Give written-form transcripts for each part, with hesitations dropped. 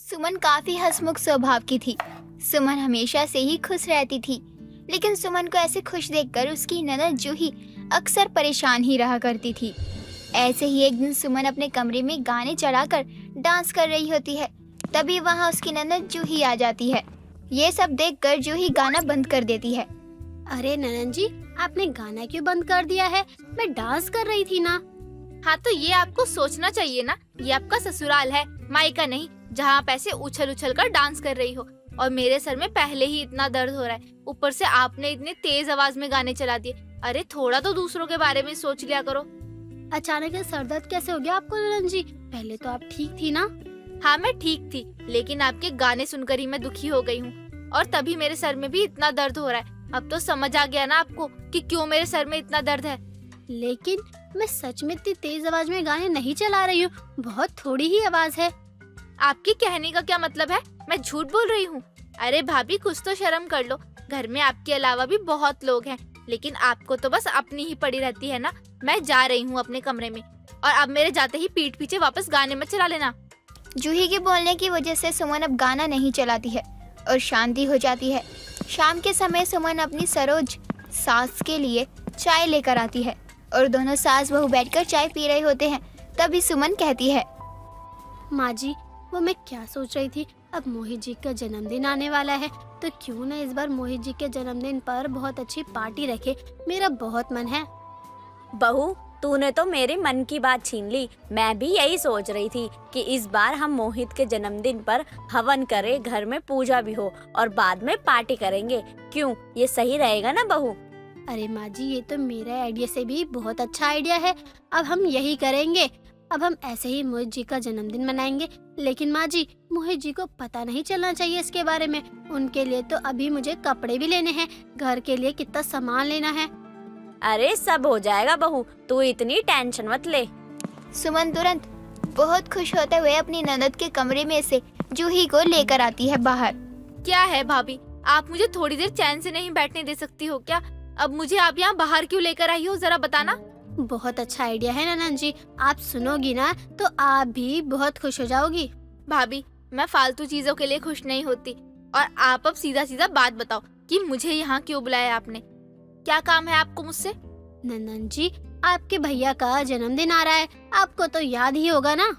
सुमन काफी हंसमुख स्वभाव की थी। सुमन हमेशा से ही खुश रहती थी, लेकिन सुमन को ऐसे खुश देखकर उसकी ननद जूही अक्सर परेशान ही रहा करती थी। ऐसे ही एक दिन सुमन अपने कमरे में गाने चढ़ाकर डांस कर रही होती है। तभी वहाँ उसकी ननद जूही आ जाती है। ये सब देखकर जूही गाना बंद कर देती है। अरे ननद जी, आपने गाना क्यों बंद कर दिया है? मैं डांस कर रही थी ना। हाँ तो ये आपको सोचना चाहिए ना, ये आपका ससुराल है, मायका नहीं, जहाँ आप ऐसे उछल उछल कर डांस कर रही हो। और मेरे सर में पहले ही इतना दर्द हो रहा है, ऊपर से आपने इतनी तेज आवाज में गाने चला दिए। अरे थोड़ा तो दूसरों के बारे में सोच लिया करो। अचानक से सर दर्द कैसे हो गया आपको ननद जी? पहले तो आप ठीक थी ना? हाँ मैं ठीक थी, लेकिन आपके गाने सुनकर ही मैं दुखी हो गई हूँ और तभी मेरे सर में भी इतना दर्द हो रहा है। अब तो समझ आ गया ना आपको कि क्यों मेरे सर में इतना दर्द है। लेकिन मैं सच में इतनी तेज आवाज में गाने नहीं चला रही हूँ, बहुत थोड़ी ही आवाज है। आपकी कहने का क्या मतलब है? मैं झूठ बोल रही हूँ? अरे भाभी कुछ तो शर्म कर लो, घर में आपके अलावा भी बहुत लोग हैं, लेकिन आपको तो बस अपनी ही पड़ी रहती है ना। मैं जा रही हूँ अपने कमरे में, और अब मेरे जाते ही पीठ पीछे वापस गाने मत चला लेना। जूही के बोलने की वजह से सुमन अब गाना नहीं चलाती है और शांति हो जाती है। शाम के समय सुमन अपनी सरोज सास के लिए चाय लेकर आती है और दोनों सास बहू बैठकर चाय पी रहे होते हैं। तभी सुमन कहती है, माँ जी, वो मैं क्या सोच रही थी, अब मोहित जी का जन्मदिन आने वाला है, तो क्यों ना इस बार मोहित जी के जन्मदिन पर बहुत अच्छी पार्टी रखे। मेरा बहुत मन है। बहू, तूने तो मेरे मन की बात छीन ली। मैं भी यही सोच रही थी कि इस बार हम मोहित के जन्मदिन पर हवन करें, घर में पूजा भी हो और बाद में पार्टी करेंगे। क्यों, ये सही रहेगा ना बहू? अरे माँ जी, ये तो मेरे आइडिया से भी बहुत अच्छा आइडिया है। अब हम यही करेंगे। अब हम ऐसे ही मोहित जी का जन्मदिन मनाएंगे। लेकिन माँ जी, मोहित जी को पता नहीं चलना चाहिए इसके बारे में। उनके लिए तो अभी मुझे कपड़े भी लेने हैं, घर के लिए कितना सामान लेना है। अरे सब हो जाएगा बहू, तू इतनी टेंशन मत ले। सुमन तुरंत बहुत खुश होते हुए अपनी ननद के कमरे में से जूही को लेकर आती है बाहर। क्या है भाभी, आप मुझे थोड़ी देर चैन से नहीं बैठने दे सकती हो क्या? अब मुझे आप यहाँ बाहर क्यों लेकर आई हो, जरा बताना। बहुत अच्छा आइडिया है ननद जी, आप सुनोगी ना तो आप भी बहुत खुश हो जाओगी। भाभी, मैं फालतू चीजों के लिए खुश नहीं होती, और आप अब सीधा सीधा बात बताओ कि मुझे यहाँ क्यों बुलाया आपने? क्या काम है आपको मुझसे? ननद जी, आपके भैया का जन्मदिन आ रहा है, आपको तो याद ही होगा ना?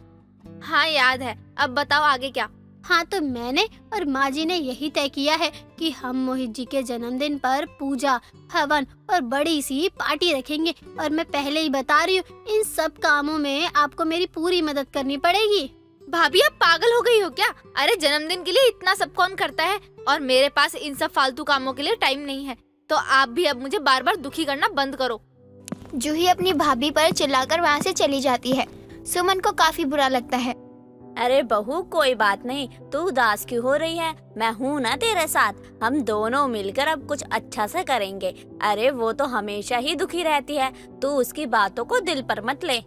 हाँ याद है, अब बताओ आगे क्या? हाँ तो मैंने और माँ जी ने यही तय किया है कि हम मोहित जी के जन्मदिन पर पूजा, हवन और बड़ी सी पार्टी रखेंगे। और मैं पहले ही बता रही हूँ, इन सब कामों में आपको मेरी पूरी मदद करनी पड़ेगी। भाभी आप पागल हो गई हो क्या? अरे जन्मदिन के लिए इतना सब कौन करता है, और मेरे पास इन सब फालतू कामों के लिए टाइम नहीं है। तो आप भी अब मुझे बार बार दुखी करना बंद करो। जूही अपनी भाभी पर चिल्लाकर वहाँ से चली जाती है। सुमन को काफी बुरा लगता है। अरे बहू, कोई बात नहीं, तू उदास क्यों हो रही है? मैं हूँ ना तेरे साथ। हम दोनों मिलकर अब कुछ अच्छा से करेंगे। अरे वो तो हमेशा ही दुखी रहती है, तू उसकी बातों को दिल पर मत ले।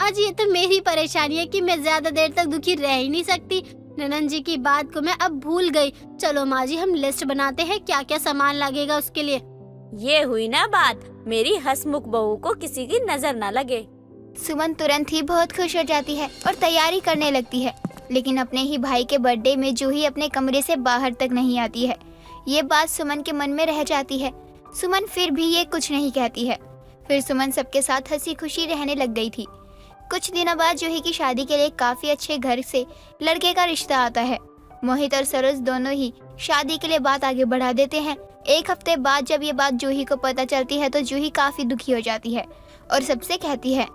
आज ये तो मेरी परेशानी है कि मैं ज्यादा देर तक दुखी रह ही नहीं सकती। ननद जी की बात को मैं अब भूल गई। चलो माँ जी, हम लिस्ट बनाते हैं क्या क्या सामान लगेगा उसके लिए। ये हुई ना बात, मेरी हंसमुख बहू को किसी की नजर न लगे। सुमन तुरंत ही बहुत खुश हो जाती है और तैयारी करने लगती है। लेकिन अपने ही भाई के बर्थडे में जूही अपने कमरे से बाहर तक नहीं आती है। ये बात सुमन के मन में रह जाती है। सुमन फिर भी ये कुछ नहीं कहती है। फिर सुमन सबके साथ हंसी खुशी रहने लग गई थी। कुछ दिनों बाद जूही की शादी के लिए काफी अच्छे घर से लड़के का रिश्ता आता है। मोहित और सरोज दोनों ही शादी के लिए बात आगे बढ़ा देते हैं। एक हफ्ते बाद जब ये बात जूही को पता चलती है तो जूही काफी दुखी हो जाती है और सबसे कहती है,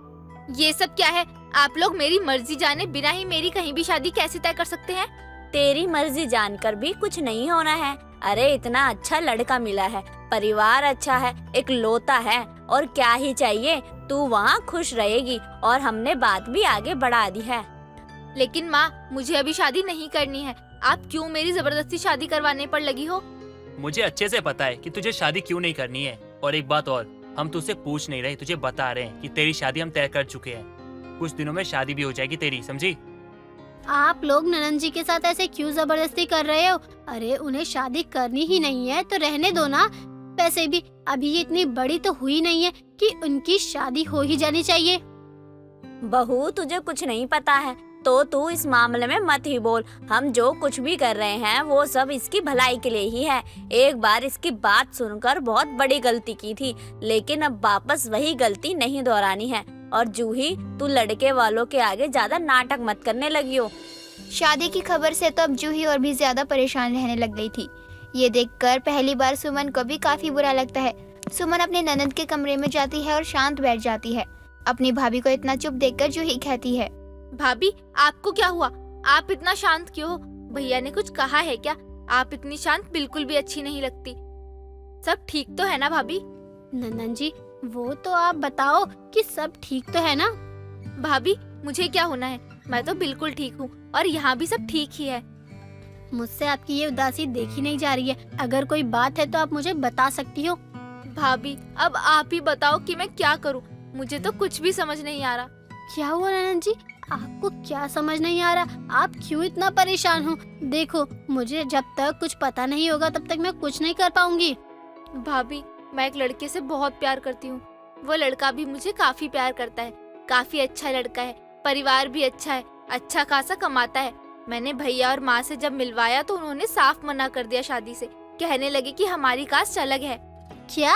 ये सब क्या है? आप लोग मेरी मर्जी जाने बिना ही मेरी कहीं भी शादी कैसे तय कर सकते हैं? तेरी मर्जी जानकर भी कुछ नहीं होना है। अरे इतना अच्छा लड़का मिला है, परिवार अच्छा है, एक लौता है, और क्या ही चाहिए? तू वहाँ खुश रहेगी और हमने बात भी आगे बढ़ा दी है। लेकिन माँ, मुझे अभी शादी नहीं करनी है। आप क्यों मेरी जबरदस्ती शादी करवाने पर लगी हो? मुझे अच्छे से पता है कि तुझे शादी क्यों नहीं करनी है। और एक बात और, हम तुझसे पूछ नहीं रहे, तुझे बता रहे हैं कि तेरी शादी हम तय कर चुके हैं। कुछ दिनों में शादी भी हो जाएगी तेरी, समझी? आप लोग ननद जी के साथ ऐसे क्यों जबरदस्ती कर रहे हो? अरे उन्हें शादी करनी ही नहीं है तो रहने दो ना। वैसे भी अभी ये इतनी बड़ी तो हुई नहीं है कि उनकी शादी हो ही जानी चाहिए। बहू, तुझे कुछ नहीं पता है। तो तू इस मामले में मत ही बोल। हम जो कुछ भी कर रहे हैं वो सब इसकी भलाई के लिए ही है। एक बार इसकी बात सुनकर बहुत बड़ी गलती की थी, लेकिन अब वापस वही गलती नहीं दोहरानी है। और जूही, तू लड़के वालों के आगे ज्यादा नाटक मत करने लगी हो। शादी की खबर से तो अब जूही और भी ज्यादा परेशान रहने लग गई थी। ये देखकर पहली बार सुमन को भी काफी बुरा लगता है। सुमन अपने ननद के कमरे में जाती है और शांत बैठ जाती है। अपनी भाभी को इतना चुप देखकर जूही कहती है, भाभी आपको क्या हुआ? आप इतना शांत क्यों हो? भैया ने कुछ कहा है क्या? आप इतनी शांत बिल्कुल भी अच्छी नहीं लगती। सब ठीक तो है ना भाभी? नंदन जी, वो तो आप बताओ कि सब ठीक तो है ना? भाभी मुझे क्या होना है, मैं तो बिल्कुल ठीक हूँ और यहाँ भी सब ठीक ही है। मुझसे आपकी ये उदासी देखी नहीं जा रही है। अगर कोई बात है तो आप मुझे बता सकती हो। भाभी अब आप ही बताओ कि मैं क्या करूँ, मुझे तो कुछ भी समझ नहीं आ रहा। क्या हुआ नंदन जी? आपको क्या समझ नहीं आ रहा? आप क्यों इतना परेशान हो? देखो, मुझे जब तक कुछ पता नहीं होगा तब तक मैं कुछ नहीं कर पाऊंगी। भाभी मैं एक लड़के से बहुत प्यार करती हूँ। वो लड़का भी मुझे काफी प्यार करता है। काफी अच्छा लड़का है, परिवार भी अच्छा है, अच्छा खासा कमाता है। मैंने भैया और माँ से जब मिलवाया तो उन्होंने साफ मना कर दिया शादी से। कहने लगे कि हमारी कास्ट अलग है। क्या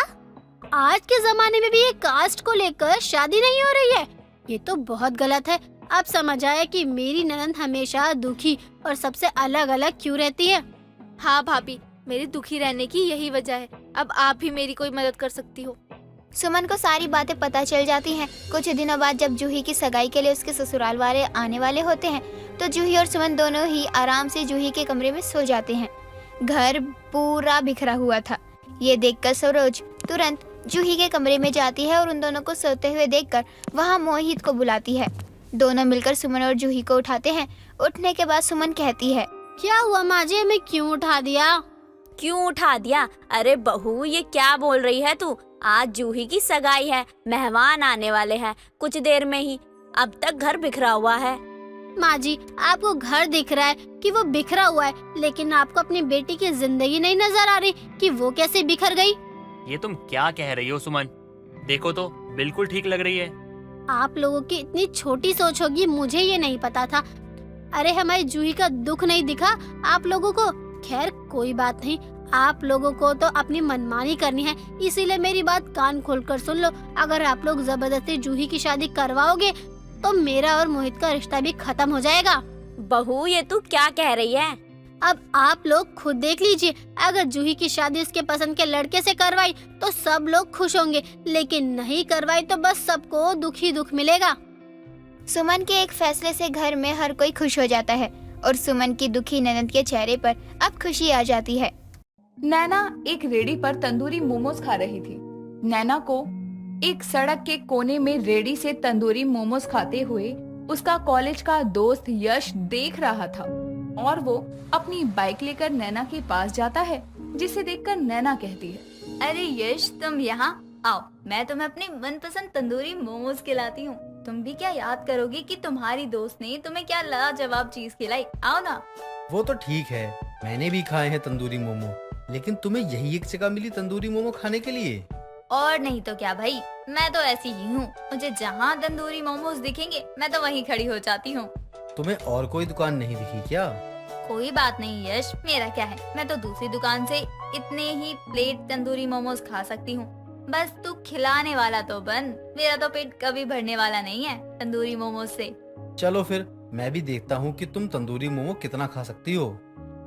आज के जमाने में भी ये कास्ट को लेकर शादी नहीं हो रही है? ये तो बहुत गलत है। अब समझ आया कि मेरी ननद हमेशा दुखी और सबसे अलग अलग क्यों रहती है। हाँ भाभी, मेरी दुखी रहने की यही वजह है। अब आप ही मेरी कोई मदद कर सकती हो। सुमन को सारी बातें पता चल जाती हैं। कुछ दिनों बाद जब जूही की सगाई के लिए उसके ससुराल वाले आने वाले होते हैं तो जूही और सुमन दोनों ही आराम से जूही के कमरे में सो जाते हैं। घर पूरा बिखरा हुआ था। ये देखकर सरोज तुरंत जूही के कमरे में जाती है और उन दोनों को सोते हुए देखकर वहाँ मोहित को बुलाती है। दोनों मिलकर सुमन और जूही को उठाते हैं। उठने के बाद सुमन कहती है, क्या हुआ माँ जी, हमें क्यों उठा दिया? क्यों उठा दिया? अरे बहू, ये क्या बोल रही है तू? आज जूही की सगाई है, मेहमान आने वाले हैं कुछ देर में ही। अब तक घर बिखरा हुआ है। माँ जी, आपको घर दिख रहा है कि वो बिखरा हुआ है, लेकिन आपको अपनी बेटी की जिंदगी नहीं नजर आ रही कि वो कैसे बिखर गई। ये तुम क्या कह रही हो सुमन? देखो तो बिल्कुल ठीक लग रही है। आप लोगों की इतनी छोटी सोच होगी, मुझे ये नहीं पता था। अरे हमारी जूही का दुख नहीं दिखा आप लोगों को? खैर कोई बात नहीं, आप लोगों को तो अपनी मनमानी करनी है, इसीलिए मेरी बात कान खोलकर सुन लो। अगर आप लोग जबरदस्ती जूही की शादी करवाओगे तो मेरा और मोहित का रिश्ता भी खत्म हो जाएगा। बहू, ये तू क्या कह रही है? अब आप लोग खुद देख लीजिए, अगर जूही की शादी उसके पसंद के लड़के से करवाई तो सब लोग खुश होंगे, लेकिन नहीं करवाई तो बस सबको दुख ही दुख मिलेगा। सुमन के एक फैसले से घर में हर कोई खुश हो जाता है और सुमन की दुखी ननद के चेहरे पर अब खुशी आ जाती है। नैना एक रेडी पर तंदूरी मोमोज खा रही थी। नैना को एक सड़क के कोने में रेडी से तंदूरी मोमोज खाते हुए उसका कॉलेज का दोस्त यश देख रहा था और वो अपनी बाइक लेकर नैना के पास जाता है, जिसे देखकर नैना कहती है, अरे यश, तुम यहाँ आओ, मैं तुम्हें अपने मनपसंद तंदूरी मोमोज खिलाती हूँ। तुम भी क्या याद करोगी कि तुम्हारी दोस्त ने तुम्हें क्या लाजवाब चीज खिलाई। आओ ना। वो तो ठीक है, मैंने भी खाए हैं तंदूरी मोमो, लेकिन तुम्हें यही एक जगह मिली तंदूरी मोमो खाने के लिए? और नहीं तो क्या भाई, मैं तो ऐसी ही हूँ। मुझे जहाँ तंदूरी मोमोज दिखेंगे मैं तो वहीं खड़ी हो जाती हूँ। तुम्हें और कोई दुकान नहीं दिखी क्या? कोई बात नहीं यश, मेरा क्या है, मैं तो दूसरी दुकान से इतने ही प्लेट तंदूरी मोमोज खा सकती हूँ। बस तू खिलाने वाला तो बन, मेरा तो पेट कभी भरने वाला नहीं है तंदूरी मोमोज से। चलो फिर मैं भी देखता हूँ कि तुम तंदूरी मोमो कितना खा सकती हो।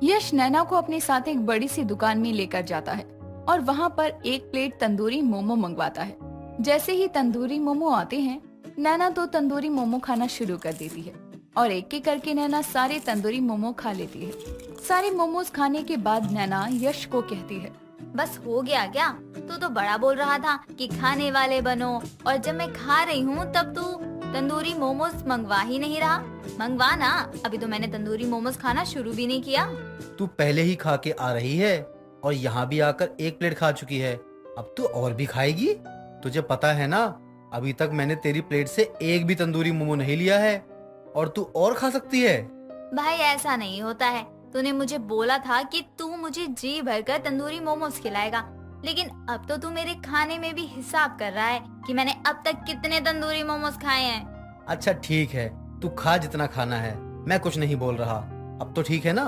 यश नैना को अपने साथ एक बड़ी सी दुकान में लेकर जाता है और वहाँ पर एक प्लेट तंदूरी मोमो मंगवाता है। जैसे ही तंदूरी मोमो आते हैं, नैना तो तंदूरी मोमो खाना शुरू कर देती है और एक एक करके नैना सारे तंदूरी मोमो खा लेती है। सारे मोमोज खाने के बाद नैना यश को कहती है, बस हो गया क्या? तू तो बड़ा बोल रहा था कि खाने वाले बनो, और जब मैं खा रही हूँ तब तू तंदूरी मोमोज मंगवा ही नहीं रहा। मंगवा ना, अभी तो मैंने तंदूरी मोमोज खाना शुरू भी नहीं किया। तू पहले ही खा के आ रही है और यहाँ भी आकर एक प्लेट खा चुकी है, अब तू और भी खाएगी? तुझे पता है ना, अभी तक मैंने तेरी प्लेट से एक भी तंदूरी मोमो नहीं लिया है और तू और खा सकती है। भाई ऐसा नहीं होता है, तूने मुझे बोला था कि तू मुझे जी भरकर तंदूरी मोमोज खिलाएगा, लेकिन अब तो तू मेरे खाने में भी हिसाब कर रहा है कि मैंने अब तक कितने तंदूरी मोमोज खाए हैं। अच्छा ठीक है, तू खा जितना खाना है, मैं कुछ नहीं बोल रहा। अब तो ठीक है ना?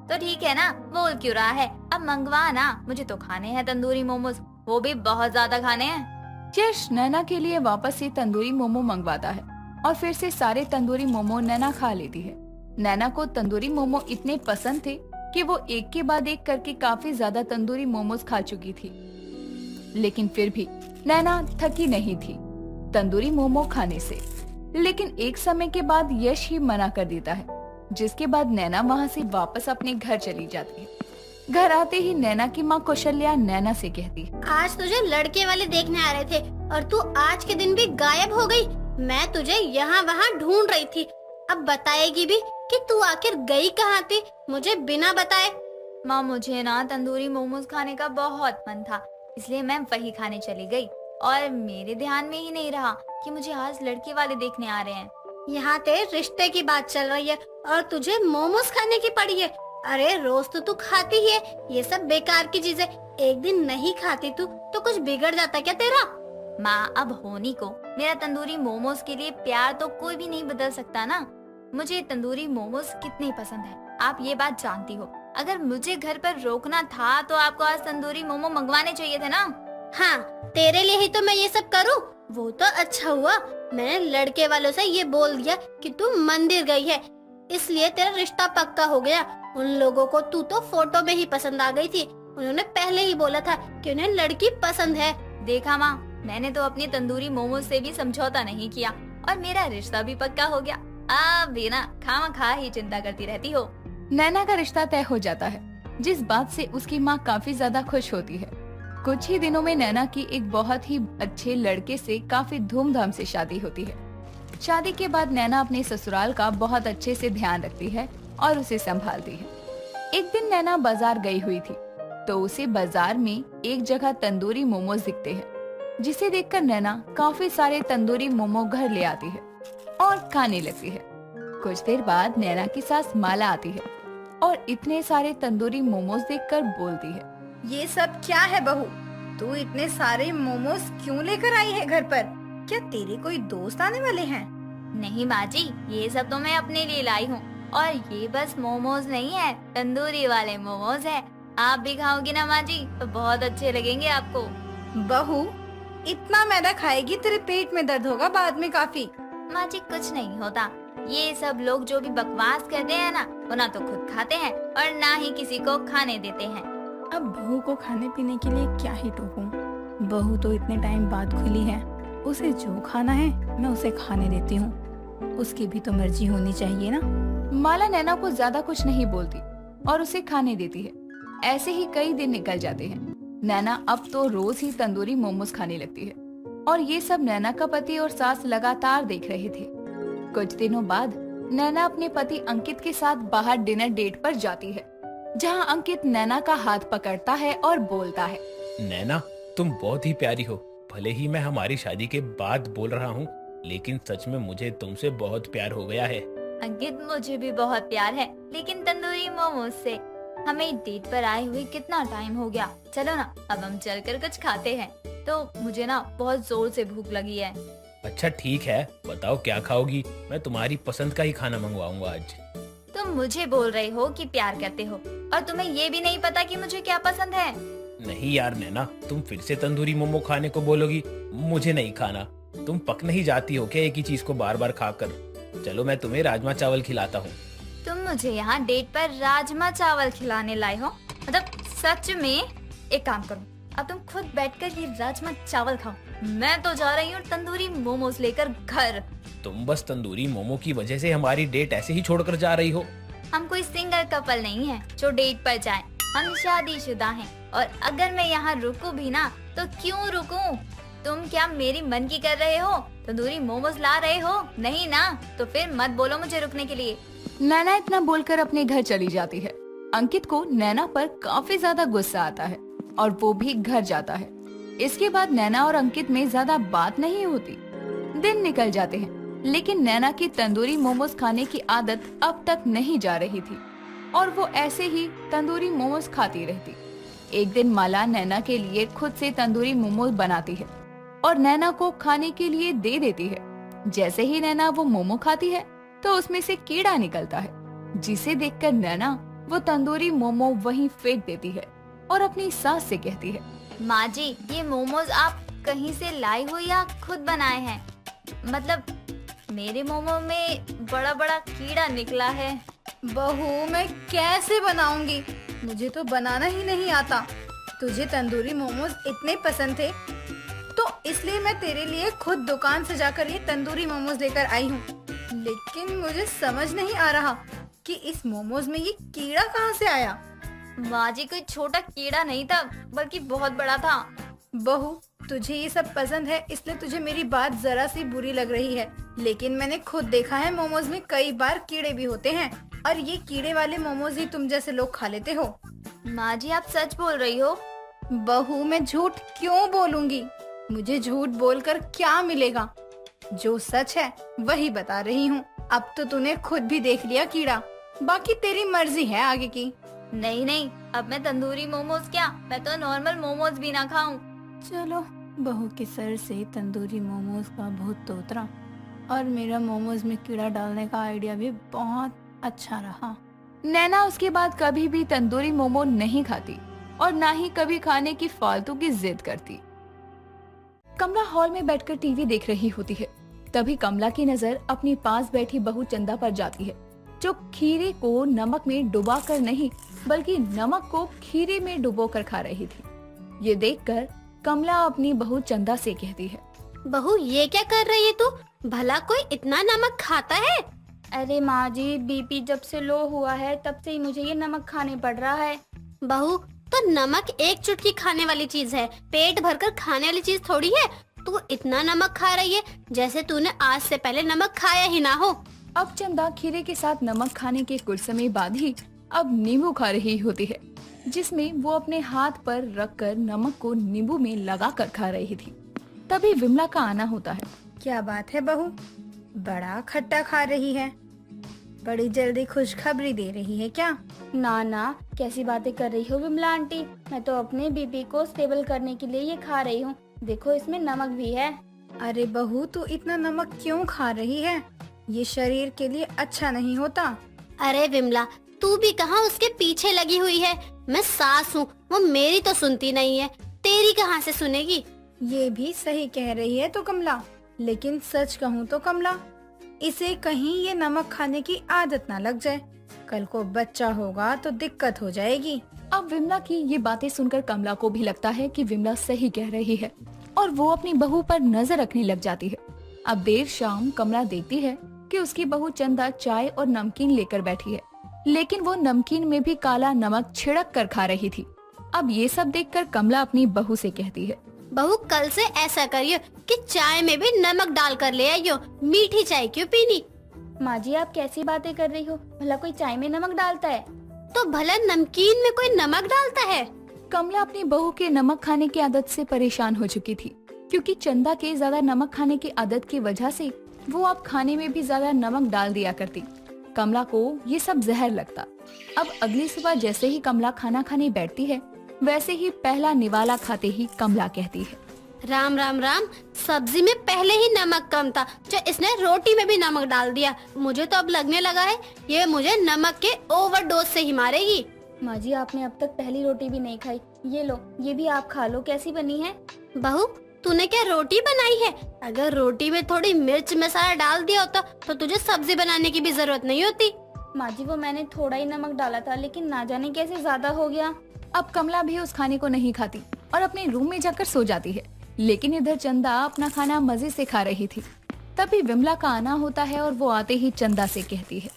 तो ठीक है ना, बोल क्यों रहा है? अब मंगवा ना, मुझे तो खाने हैं तंदूरी मोमोज, वो भी बहुत ज्यादा खाने हैं। यश नैना के लिए वापस से तंदूरी मोमो मंगवाता है और फिर से सारे तंदूरी मोमो नैना खा लेती है। नैना को तंदूरी मोमो इतने पसंद थे कि वो एक के बाद एक करके काफी ज्यादा तंदूरी मोमोज खा चुकी थी, लेकिन फिर भी नैना थकी नहीं थी तंदूरी मोमो खाने से। लेकिन एक समय के बाद यश ही मना कर देता है, जिसके बाद नैना वहाँ से वापस अपने घर चली जाती है। घर आते ही नैना की माँ कौशल्या नैना से कहती है, आज तुझे लड़के वाले देखने आ रहे थे और तू आज के दिन भी गायब हो गई। मैं तुझे यहाँ वहाँ ढूंढ रही थी। अब बताएगी भी कि तू आखिर गई कहाँ थी, मुझे बिना बताए? माँ, मुझे ना तंदूरी मोमोज खाने का बहुत मन था, इसलिए मैं वही खाने चली गई और मेरे ध्यान में ही नहीं रहा कि मुझे आज लड़के वाले देखने आ रहे हैं। यहाँ तेरे रिश्ते की बात चल रही है और तुझे मोमोज खाने की पड़ी है। अरे रोज तो तू खाती ही है ये सब बेकार की चीजें, एक दिन नहीं खाती तू तो कुछ बिगड़ जाता क्या तेरा? माँ, अब होनी को मेरा तंदूरी मोमोज के लिए प्यार तो कोई भी नहीं बदल सकता ना। मुझे तंदूरी मोमोज कितने पसंद है, आप ये बात जानती हो। अगर मुझे घर पर रोकना था तो आपको आज तंदूरी मोमो मंगवाने चाहिए थे ना। हाँ, तेरे लिए ही तो मैं ये सब करूँ। वो तो अच्छा हुआ मैंने लड़के वालों से ये बोल दिया कि तू मंदिर गई है, इसलिए तेरा रिश्ता पक्का हो गया। उन लोगों को तू तो फोटो में ही पसंद आ गई थी, उन्होंने पहले ही बोला था कि उन्हें लड़की पसंद है। देखा माँ, मैंने तो अपनी तंदूरी मोमोज से भी समझौता नहीं किया और मेरा रिश्ता भी पक्का हो गया। आप भी ना खामखा ही चिंता करती रहती हो। नैना का रिश्ता तय हो जाता है, जिस बात से उसकी माँ काफी ज्यादा खुश होती है। कुछ ही दिनों में नैना की एक बहुत ही अच्छे लड़के से काफी धूमधाम से शादी होती है। शादी के बाद नैना अपने ससुराल का बहुत अच्छे से ध्यान रखती है और उसे संभालती है। एक दिन नैना बाजार गई हुई थी तो उसे बाजार में एक जगह तंदूरी मोमोज दिखते हैं, जिसे देखकर नैना काफी सारे तंदूरी मोमो घर ले आती है और खाने लगती है। कुछ देर बाद नैना की सास माला आती है और इतने सारे तंदूरी मोमोज देखकर बोलती है, ये सब क्या है बहू? तू इतने सारे मोमोज क्यों लेकर आई है घर पर? क्या तेरे कोई दोस्त आने वाले हैं? नहीं माँ जी, ये सब तो मैं अपने लिए लाई हूँ और ये बस मोमोज नहीं है, तंदूरी वाले मोमोज है। आप भी खाओगी ना माँ जी तो बहुत अच्छे लगेंगे आपको। बहू, इतना मैदा खाएगी तेरे पेट में दर्द होगा बाद में काफी। माँ जी, कुछ नहीं होता। ये सब लोग जो भी बकवास करते हैं ना, वो ना तो खुद खाते हैं और ना ही किसी को खाने देते हैं। अब बहू को खाने पीने के लिए क्या ही टोकूं? बहू तो इतने टाइम बाद खुली है, उसे जो खाना है मैं उसे खाने देती हूँ। उसकी भी तो मर्जी होनी चाहिए ना। माला नैना को ज्यादा कुछ नहीं बोलती और उसे खाने देती है। ऐसे ही कई दिन निकल जाते हैं। नैना अब तो रोज ही तंदूरी मोमोज खाने लगती है और ये सब नैना का पति और सास लगातार देख रहे थे। कुछ दिनों बाद नैना अपने पति अंकित के साथ बाहर डिनर डेट पर जाती है, जहां अंकित नैना का हाथ पकड़ता है और बोलता है, नैना, तुम बहुत ही प्यारी हो। भले ही मैं हमारी शादी के बाद बोल रहा हूँ, लेकिन सच में मुझे तुमसे बहुत प्यार हो गया है। अंकित, मुझे भी बहुत प्यार है, लेकिन तंदूरी मोमोज से। हमें डेट पर आए हुए कितना टाइम हो गया। चलो ना, अब हम चलकर कुछ खाते हैं। तो मुझे ना बहुत जोर से भूख लगी है। अच्छा ठीक है, बताओ क्या खाओगी? मैं तुम्हारी पसंद का ही खाना मंगवाऊंगा आज। तुम मुझे बोल रहे हो कि प्यार करते हो और तुम्हें ये भी नहीं पता कि मुझे क्या पसंद है। नहीं यार नैना, तुम फिर से तंदूरी मोमो खाने को बोलोगी? मुझे नहीं खाना। तुम पक नहीं जाती हो क्या एक ही चीज को बार बार खाकर? चलो मैं तुम्हें राजमा चावल खिलाता हूँ। तुम मुझे यहाँ डेट पर राजमा चावल खिलाने लाए हो? मतलब सच में? एक काम करो, अब तुम खुद बैठकर ये राजमा चावल खाओ। मैं तो जा रही हूँ तंदूरी मोमोज लेकर घर। तुम बस तंदूरी मोमो की वजह से हमारी डेट ऐसे ही छोड़कर जा रही हो? हम कोई सिंगल कपल नहीं है जो डेट पर जाए। हम शादीशुदा हैं और अगर मैं यहाँ रुकूं भी ना तो क्यों रुकूं? तुम क्या मेरी मन की कर रहे हो? तंदूरी मोमोज ला रहे हो? नहीं ना, तो फिर मत बोलो मुझे रुकने के लिए। नैना इतना बोलकर अपने घर चली जाती है। अंकित को नैना पर काफी ज्यादा गुस्सा आता है और वो भी घर जाता है। इसके बाद नैना और अंकित में ज्यादा बात नहीं होती। दिन निकल जाते हैं, लेकिन नैना की तंदूरी मोमोज खाने की आदत अब तक नहीं जा रही थी और वो ऐसे ही तंदूरी मोमोज खाती रहती। एक दिन माला नैना के लिए खुद से तंदूरी मोमोज बनाती है और नैना को खाने के लिए दे देती है। जैसे ही नैना वो मोमो खाती है, तो उसमें से कीड़ा निकलता है, जिसे देखकर नैना वो तंदूरी मोमो वहीं फेंक देती है और अपनी सास से कहती है, माँ जी, ये मोमोज आप कहीं से लाई हो या खुद बनाए हैं? मतलब मेरे मोमो में बड़ा बड़ा कीड़ा निकला है। बहू, मैं कैसे बनाऊंगी? मुझे तो बनाना ही नहीं आता। तुझे तंदूरी मोमोज इतने पसंद थे तो इसलिए मैं तेरे लिए खुद दुकान से जाकर ये तंदूरी मोमोज लेकर आई हूँ। लेकिन मुझे समझ नहीं आ रहा कि इस मोमोज में ये कीड़ा कहाँ से आया। माँ जी, कोई छोटा कीड़ा नहीं था, बल्कि बहुत बड़ा था। बहू, तुझे ये सब पसंद है इसलिए तुझे मेरी बात जरा सी बुरी लग रही है, लेकिन मैंने खुद देखा है मोमोज में कई बार कीड़े भी होते हैं और ये कीड़े वाले मोमोज ही तुम जैसे लोग खा लेते हो। माँ जी, आप सच बोल रही हो? बहू, मैं झूठ क्यों बोलूंगी? मुझे झूठ बोलकर क्या मिलेगा? जो सच है वही बता रही हूँ। अब तो तूने खुद भी देख लिया कीड़ा, बाकी तेरी मर्जी है आगे की। नहीं नहीं, अब मैं तंदूरी मोमोज क्या, मैं तो नॉर्मल मोमोज भी ना खाऊं। चलो, बहू के सर से तंदूरी मोमोज का भूत तो उतरा और मेरा मोमोज में कीड़ा डालने का आइडिया भी बहुत अच्छा रहा। नैना उसके बाद कभी भी तंदूरी मोमो नहीं खाती और ना ही कभी खाने की फालतू की जिद करती। कमला हॉल में बैठकर टीवी देख रही होती है। तभी कमला की नजर अपनी पास बैठी बहू चंदा पर जाती है, जो खीरे को नमक में डुबा कर नहीं बल्कि नमक को खीरे में डुबो कर खा रही थी। ये देखकर कमला अपनी बहू चंदा से कहती है, बहू, ये क्या कर रही है तू? भला कोई इतना नमक खाता है? अरे माँ जी, बीपी जब से लो हुआ है तब से ही मुझे ये नमक खाने पड़ रहा है। बहू, तो नमक एक चुटकी खाने वाली चीज है, पेट भरकर खाने वाली चीज थोड़ी है। तू इतना नमक खा रही है जैसे तूने आज से पहले नमक खाया ही ना हो। अब चंदा खीरे के साथ नमक खाने के कुछ समय बाद ही अब नींबू खा रही होती है, जिसमें वो अपने हाथ पर रखकर नमक को नींबू में लगाकर खा रही थी। तभी विमला का आना होता है। क्या बात है बहू, बड़ा खट्टा खा रही है? बड़ी जल्दी खुशखबरी दे रही है क्या? ना ना, कैसी बातें कर रही हो विमला आंटी? मैं तो अपने बीपी को स्टेबल करने के लिए ये खा रही हूँ। देखो, इसमें नमक भी है। अरे बहू, तू इतना नमक क्यों खा रही है? ये शरीर के लिए अच्छा नहीं होता। अरे विमला, तू भी कहाँ उसके पीछे लगी हुई है? मैं सास हूँ, वो मेरी तो सुनती नहीं है, तेरी कहाँ से सुनेगी? ये भी सही कह रही है तो कमला, लेकिन सच कहूँ तो कमला, इसे कहीं ये नमक खाने की आदत ना लग जाए। कल को बच्चा होगा तो दिक्कत हो जाएगी। अब विमला की ये बातें सुनकर कमला को भी लगता है कि विमला सही कह रही है और वो अपनी बहू पर नजर रखने लग जाती है। अब देर शाम कमला देखती है कि उसकी बहू चंदा चाय और नमकीन लेकर बैठी है, लेकिन वो नमकीन में भी काला नमक छिड़क कर खा रही थी। अब ये सब देखकर कमला अपनी बहू से कहती है, बहू, कल से ऐसा करियो कि चाय में भी नमक डाल कर ले आइयो। मीठी चाय क्यों पीनी? माँ जी, आप कैसी बातें कर रही हो? भला कोई चाय में नमक डालता है? तो भला नमकीन में कोई नमक डालता है? कमला अपनी बहू के नमक खाने की आदत से परेशान हो चुकी थी, क्योंकि चंदा के ज्यादा नमक खाने की आदत की वजह से वो अब खाने में भी ज्यादा नमक डाल दिया करती। कमला को ये सब जहर लगता। अब अगली सुबह जैसे ही कमला खाना खाने बैठती है, वैसे ही पहला निवाला खाते ही कमला कहती है, राम राम राम, सब्जी में पहले ही नमक कम था, जो इसने रोटी में भी नमक डाल दिया। मुझे तो अब लगने लगा है ये मुझे नमक के ओवरडोज से ही मारेगी। माँ जी, आपने अब तक पहली रोटी भी नहीं खाई। ये लो, ये भी आप खा लो। कैसी बनी है? बहू, तूने क्या रोटी बनाई है? अगर रोटी में थोड़ी मिर्च मसाला डाल दिया होता तो तुझे सब्जी बनाने की भी जरूरत नहीं होती। माँ जी, वो मैंने थोड़ा ही नमक डाला था, लेकिन ना जाने कैसे ज्यादा हो गया। अब कमला भी उस खाने को नहीं खाती और अपने रूम में जाकर सो जाती है, लेकिन इधर चंदा अपना खाना मजे से खा रही थी। तभी विमला का आना होता है और वो आते ही चंदा से कहती है,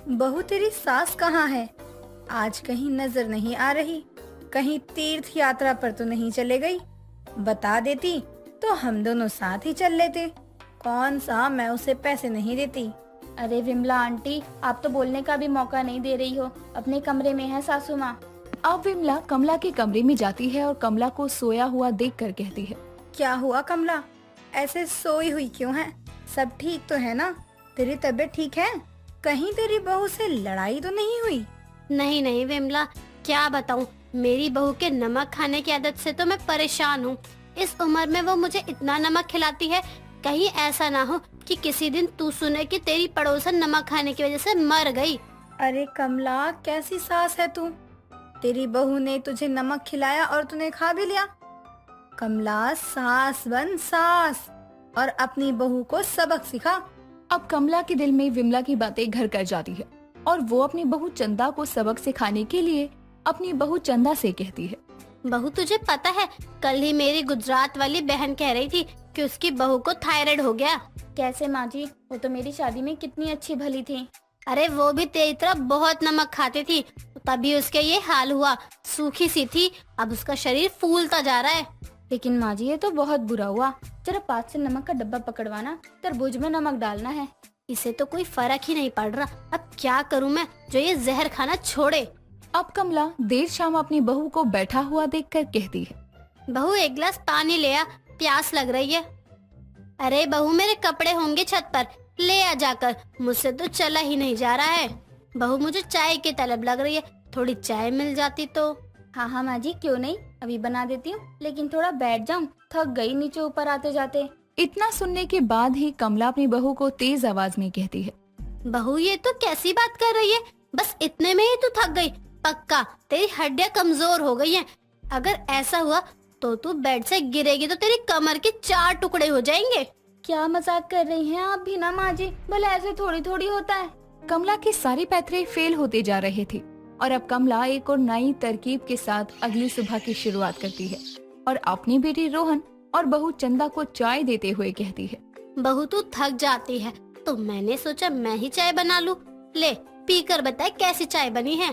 बहू, तेरी सास कहाँ है? आज कहीं नजर नहीं आ रही। कहीं तीर्थ यात्रा पर तो नहीं चले गई? बता देती तो हम दोनों साथ ही चल लेते। कौन सा मैं उसे पैसे नहीं देती। अरे विमला आंटी, आप तो बोलने का भी मौका नहीं दे रही हो। अपने कमरे में है सासू माँ। अब विमला कमला के कमरे में जाती है और कमला को सोया हुआ देखकर कहती है, क्या हुआ कमला? ऐसे सोई हुई क्यों है? सब ठीक तो है ना? तेरी तबीयत ठीक है? कहीं तेरी बहू से लड़ाई तो नहीं हुई? नहीं नहीं विमला, क्या बताऊं, मेरी बहू के नमक खाने की आदत से तो मैं परेशान हूँ। इस उम्र में वो मुझे इतना नमक खिलाती है कहीं ऐसा ना हो कि किसी दिन तू सुने कि तेरी पड़ोसन नमक खाने की वजह से मर गई। अरे कमला, कैसी सास है तू? तेरी बहू ने तुझे नमक खिलाया और तूने खा भी लिया। कमला, सास बन सास और अपनी बहू को सबक सिखा। अब कमला के दिल में विमला की बातें घर कर जाती है और वो अपनी बहू चंदा को सबक सिखाने के लिए अपनी बहू चंदा से कहती है, बहू तुझे पता है, कल ही मेरी गुजरात वाली बहन कह रही थी कि उसकी बहू को थायराइड हो गया। कैसे माँ जी? वो तो मेरी शादी में कितनी अच्छी भली थी। अरे वो भी तेरी तरह बहुत नमक खाती थी, तभी उसके ये हाल हुआ। सूखी सी थी, अब उसका शरीर फूलता जा रहा है। लेकिन माँ जी, ये तो बहुत बुरा हुआ। जरा पास से नमक का डब्बा पकड़वाना, तरबूज में नमक डालना है। इसे तो कोई फर्क ही नहीं पड़ रहा। अब क्या करूं मैं जो ये जहर खाना छोड़े। अब कमला देर शाम अपनी बहू को बैठा हुआ देखकर कहती है, बहू एक गिलास पानी ले आ, प्यास लग रही है। अरे बहू, मेरे कपड़े होंगे छत पर, ले आ जाकर, मुझसे तो चला ही नहीं जा रहा है। बहू मुझे चाय की तलब लग रही है, थोड़ी चाय मिल जाती तो। हाँ हाँ माँ जी, क्यों नहीं, अभी बना देती हूँ, लेकिन थोड़ा बैठ जाऊँ, थक गई नीचे ऊपर आते जाते। इतना सुनने के बाद ही कमला अपनी बहू को तेज आवाज में कहती है, बहू ये तो कैसी बात कर रही है, बस इतने में ही तू थक गई? पक्का तेरी हड्डियां कमजोर हो गई हैं। अगर ऐसा हुआ तो तू बेड से गिरेगी तो तेरी कमर के 4 टुकड़े हो जाएंगे। क्या मजाक कर रही हैं आप भी ना माँ जी, भला ऐसे थोड़ी थोड़ी होता है। कमला के सारे पैतरे फेल होते जा रहे थे और अब कमला एक और नई तरकीब के साथ अगली सुबह की शुरुआत करती है और अपनी बेटी रोहन और बहू चंदा को चाय देते हुए कहती है, बहू तू थक जाती है तो मैंने सोचा मैं ही चाय बना लूं। ले पीकर बताए कैसी चाय बनी है।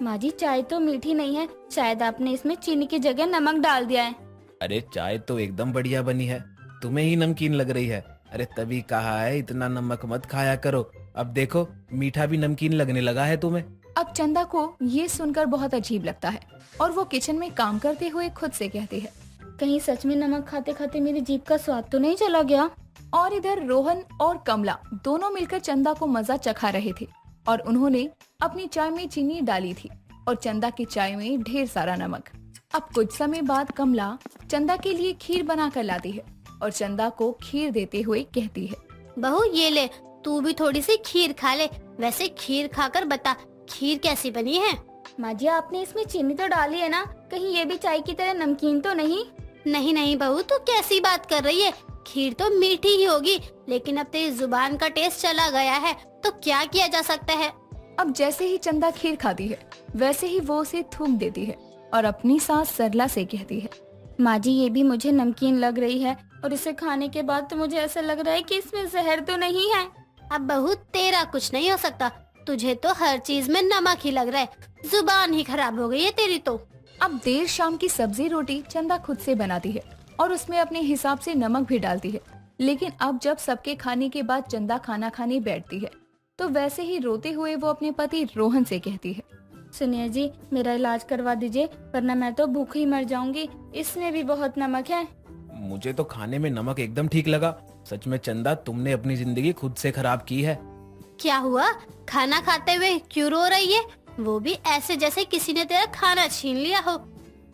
माँ जी, चाय तो मीठी नहीं है, शायद आपने इसमें चीनी की जगह नमक डाल दिया है। अरे चाय तो एकदम बढ़िया बनी है, तुम्हें ही नमकीन लग रही है। अरे तभी कहा है इतना नमक मत खाया करो, अब देखो मीठा भी नमकीन लगने लगा है तुम्हें। अब चंदा को ये सुनकर बहुत अजीब लगता है और वो किचन में काम करते हुए खुद से कहती है, कहीं सच में नमक खाते खाते मेरी जीभ का स्वाद तो नहीं चला गया। और इधर रोहन और कमला दोनों मिलकर चंदा को मजा चखा रहे थे और उन्होंने अपनी चाय में चीनी डाली थी और चंदा की चाय में ढेर सारा नमक। अब कुछ समय बाद कमला चंदा के लिए खीर बना कर लाती है और चंदा को खीर देते हुए कहती है, बहू ये ले, तू भी थोड़ी सी खीर खा ले। वैसे खीर खाकर बता खीर कैसी बनी है। माँ जी, आपने इसमें चीनी तो डाली है ना, कहीं ये भी चाय की तरह नमकीन तो नहीं? नहीं नहीं बहू, तू कैसी बात कर रही है, खीर तो मीठी ही होगी, लेकिन अब तेरी जुबान का टेस्ट चला गया है तो क्या किया जा सकता है। अब जैसे ही चंदा खीर खाती है वैसे ही वो उसे थूक देती है और अपनी सास सरला से कहती है, माँ जी ये भी मुझे नमकीन लग रही है और इसे खाने के बाद तो मुझे ऐसा लग रहा है कि इसमें जहर तो नहीं है। अब बहू तेरा कुछ नहीं हो सकता, तुझे तो हर चीज में नमक ही लग रहा है, जुबान ही खराब हो गई है तेरी तो। अब देर शाम की सब्जी रोटी चंदा खुद से बनाती है और उसमें अपने हिसाब से नमक भी डालती है। लेकिन अब जब सबके खाने के बाद चंदा खाना खाने बैठती है तो वैसे ही रोते हुए वो अपने पति रोहन से कहती है, सुनिए जी, मेरा इलाज करवा दीजिए वरना मैं तो भूख ही मर जाऊंगी, इसमें भी बहुत नमक है। मुझे तो खाने में नमक एकदम ठीक लगा। सच में चंदा, तुमने अपनी जिंदगी खुद से खराब की है। क्या हुआ, खाना खाते हुए क्यों रो रही है? वो भी ऐसे जैसे किसी ने तेरा खाना छीन लिया हो।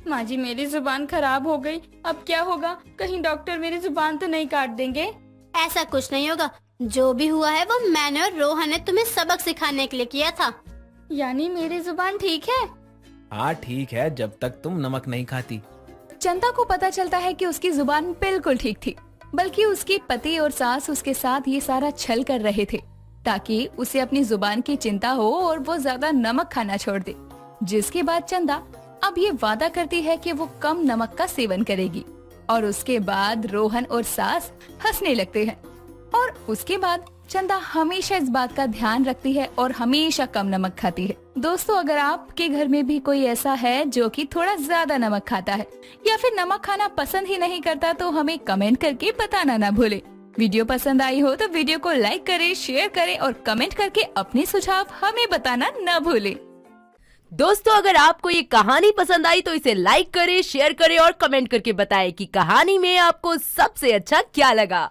माँ जी मेरी जुबान खराब हो गई, अब क्या होगा? कहीं डॉक्टर मेरी जुबान तो नहीं काट देंगे? ऐसा कुछ नहीं होगा, जो भी हुआ है वो मैंने और रोहन ने तुम्हें सबक सिखाने के लिए किया था। यानी मेरी जुबान ठीक है? हाँ ठीक है, जब तक तुम नमक नहीं खाती। चंदा को पता चलता है कि उसकी जुबान बिल्कुल ठीक थी, बल्कि उसके पति और सास उसके साथ ये सारा छल कर रहे थे ताकि उसे अपनी जुबान की चिंता हो और वो ज्यादा नमक खाना छोड़ दे। जिसके बाद चंदा अब ये वादा करती है कि वो कम नमक का सेवन करेगी और उसके बाद रोहन और सास हंसने लगते हैं और उसके बाद चंदा हमेशा इस बात का ध्यान रखती है और हमेशा कम नमक खाती है। दोस्तों, अगर आपके घर में भी कोई ऐसा है जो कि थोड़ा ज्यादा नमक खाता है या फिर नमक खाना पसंद ही नहीं करता तो हमें कमेंट करके बताना ना भूले। वीडियो पसंद आई हो तो वीडियो को लाइक करें, शेयर करें और कमेंट करके अपने सुझाव हमें बताना न भूले। दोस्तों, अगर आपको ये कहानी पसंद आई तो इसे लाइक करें, शेयर करें और कमेंट करके बताएं कि कहानी में आपको सबसे अच्छा क्या लगा।